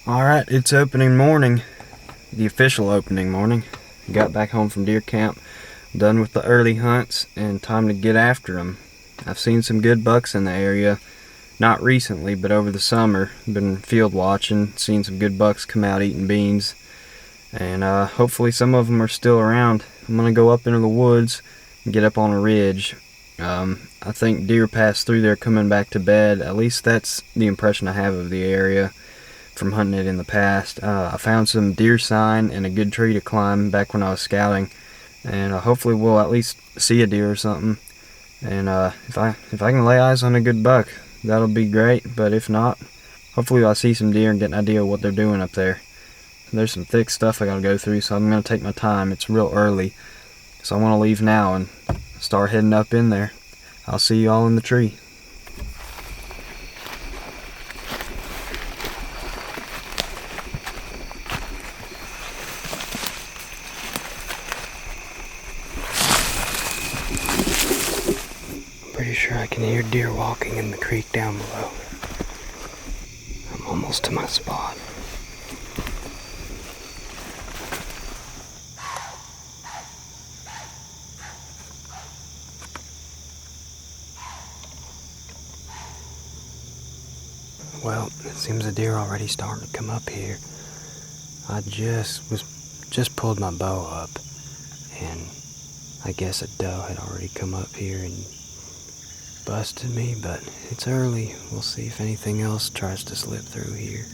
Alright, it's opening morning, the official opening morning. Got back home from deer camp, done with the early hunts, and time to get after them. I've seen some good bucks in the area, not recently, but over the summer. Been field watching, seen some good bucks come out eating beans, and hopefully some of them are still around. I'm going to go up into the woods and get up on a ridge. I think deer pass through there coming back to bed. At least that's the impression I have of the area from hunting it in the past. I found some deer sign and a good tree to climb back when I was scouting, and hopefully we'll at least see a deer or something. And if I can lay eyes on a good buck, that'll be great. But if not, hopefully I'll see some deer and get an idea of what they're doing up there. There's some thick stuff I gotta go through, so I'm gonna take my time. It's real early, so I want to leave now and start heading up in there. I'll see you all in the tree. Pretty sure I can hear deer walking in the creek down below. I'm almost to my spot. Well, it seems the deer already starting to come up here. I just pulled my bow up, and I guess a doe had already come up here and busted me, but it's early. We'll see if anything else tries to slip through here.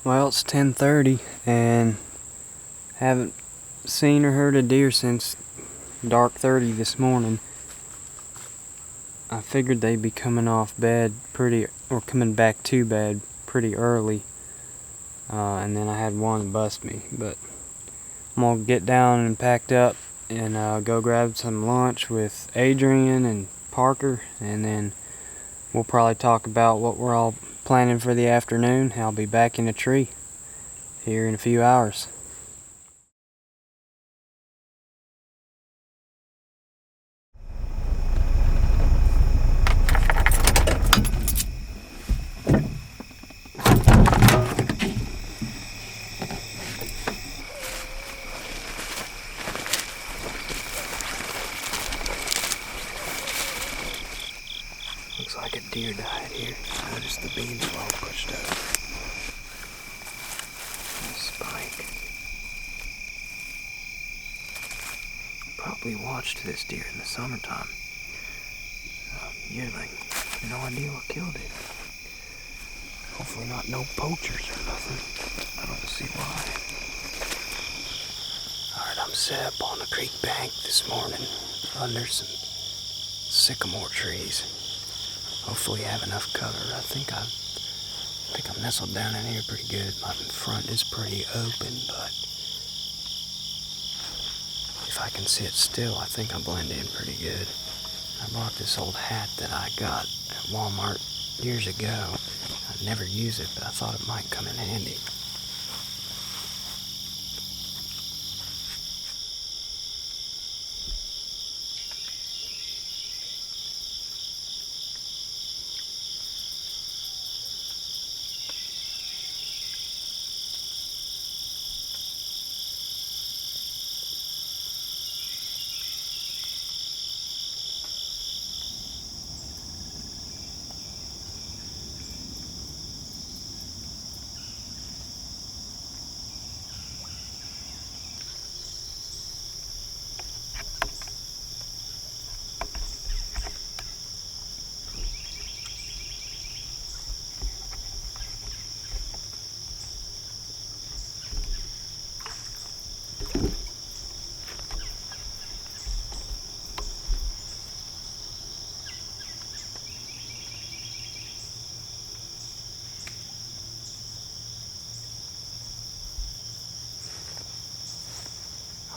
Well, it's 10:30 and haven't seen or heard a deer since dark 30 this morning. I figured they'd be coming off bed coming back to bed pretty early, and then I had one bust me. But I'm gonna get down and packed up and go grab some lunch with Adrian and Parker, and then we'll probably talk about what we're all planning for the afternoon. I'll be back in the tree here in a few hours. Looks like a deer died here. Notice the beams are all pushed up. Spike. Probably watched this deer in the summertime. Yearling. No idea what killed it. Hopefully not no poachers or nothing. I don't see why. Alright, I'm set up on the creek bank this morning under some sycamore trees. Hopefully have enough cover. I think I'm nestled down in here pretty good. My front is pretty open, but if I can sit still, I think I blend in pretty good. I bought this old hat that I got at Walmart years ago. I never use it, but I thought it might come in handy.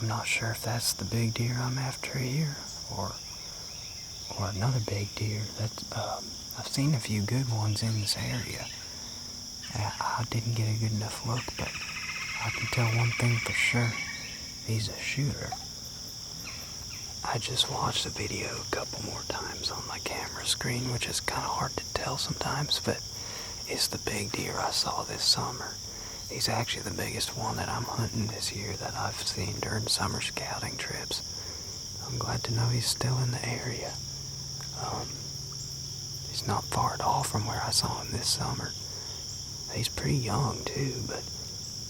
I'm not sure if that's the big deer I'm after here, or another big deer. I've seen a few good ones in this area. I didn't get a good enough look, but I can tell one thing for sure. He's a shooter. I just watched the video a couple more times on my camera screen, which is kind of hard to tell sometimes, but it's the big deer I saw this summer. He's actually the biggest one that I'm hunting this year that I've seen during summer scouting trips. I'm glad to know he's still in the area. He's not far at all from where I saw him this summer. He's pretty young too, but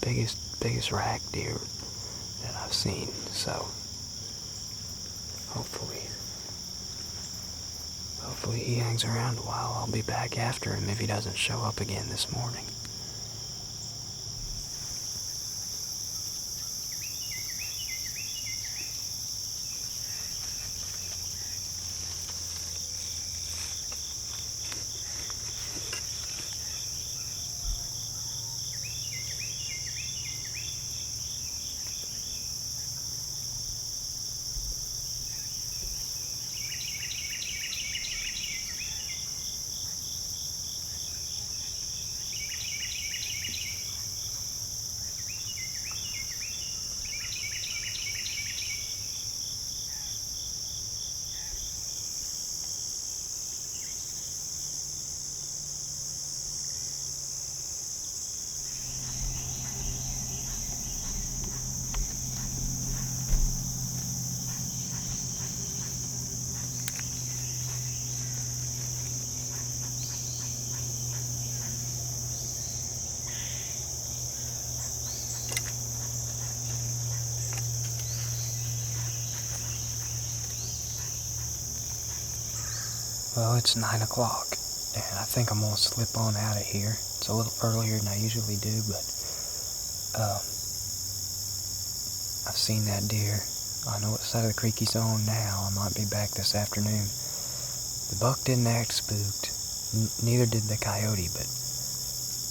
biggest rack deer that I've seen. So hopefully he hangs around a while. I'll be back after him if he doesn't show up again this morning. Well, it's 9 o'clock, and I think I'm gonna slip on out of here. It's a little earlier than I usually do, but I've seen that deer. I know what side of the creek he's on now. I might be back this afternoon. The buck didn't act spooked, neither did the coyote, but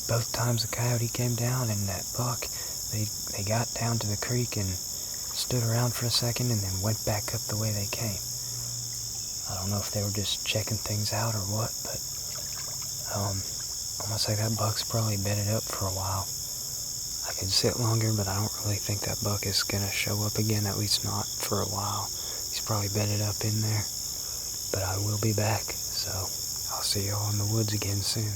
both times the coyote came down and that buck, they got down to the creek and stood around for a second and then went back up the way they came. I don't know if they were just checking things out or what, but I'm gonna say that buck's probably bedded up for a while. I could sit longer, but I don't really think that buck is gonna show up again, at least not for a while. He's probably bedded up in there, but I will be back, so I'll see y'all in the woods again soon.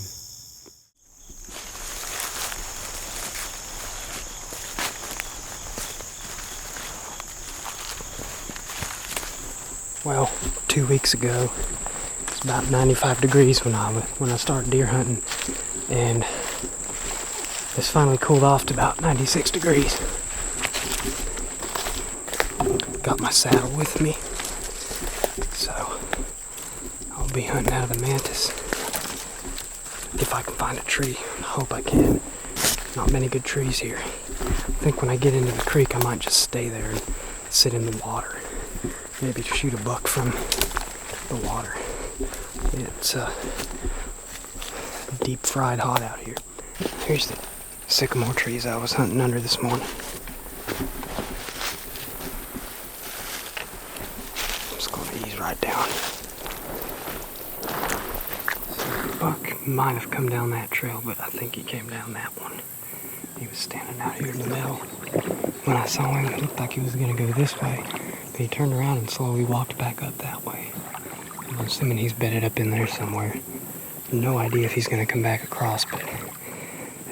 Well, 2 weeks ago, it's about 95 degrees when I started deer hunting, and it's finally cooled off to about 96 degrees. Got my saddle with me, so I'll be hunting out of the mantis if I can find a tree. I hope I can. Not many good trees here. I think when I get into the creek, I might just stay there and sit in the water. Maybe to shoot a buck from the water. It's deep fried hot out here. Here's the sycamore trees I was hunting under this morning. I'm just going to ease right down. So the buck might have come down that trail, but I think he came down that one. He was standing out here in the middle. When I saw him, it looked like he was going to go this way. But he turned around and slowly walked back up that way. I'm assuming he's bedded up in there somewhere. No idea if he's going to come back across, but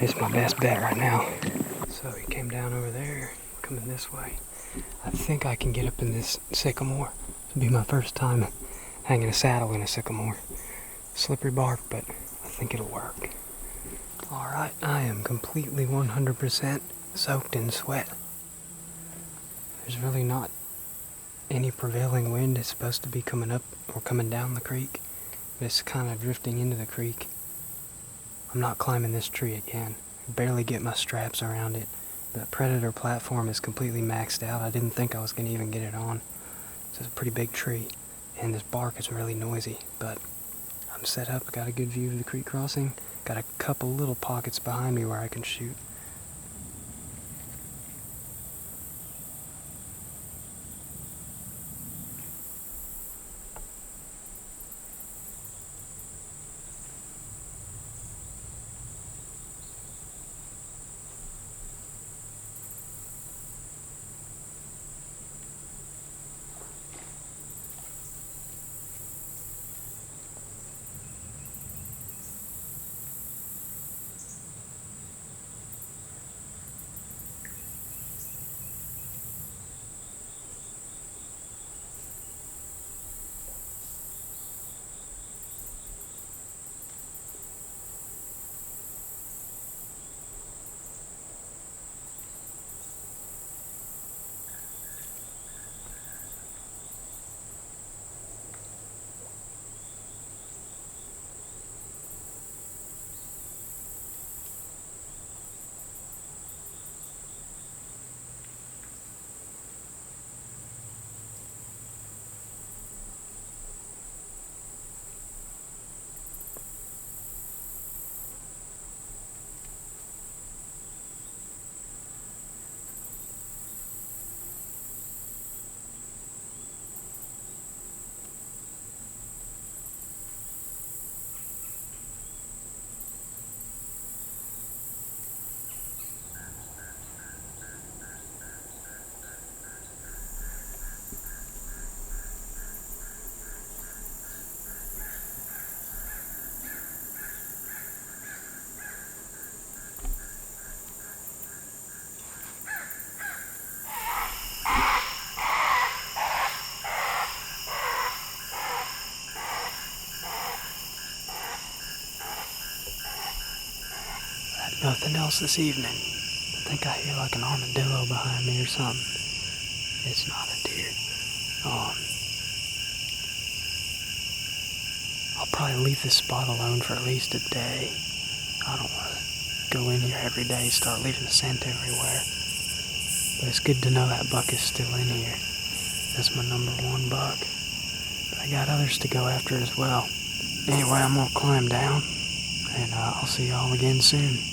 it's my best bet right now. So he came down over there, coming this way. I think I can get up in this sycamore. It'll be my first time hanging a saddle in a sycamore. Slippery bark, but I think it'll work. Alright, I am completely 100% soaked in sweat. There's really not any prevailing wind. Is supposed to be coming up or coming down the creek, but it's kind of drifting into the creek. I'm not climbing this tree again. I barely get my straps around it. The Predator platform is completely maxed out. I didn't think I was going to even get it on. It's a pretty big tree, and this bark is really noisy, but I'm set up. Got a good view of the creek crossing. Got a couple little pockets behind me where I can shoot. Nothing else this evening. I think I hear like an armadillo behind me or something. It's not a deer. I'll probably leave this spot alone for at least a day. I don't want to go in here every day, start leaving the scent everywhere. But it's good to know that buck is still in here. That's my number one buck. But I got others to go after as well. Anyway, I'm going to climb down, and I'll see y'all again soon.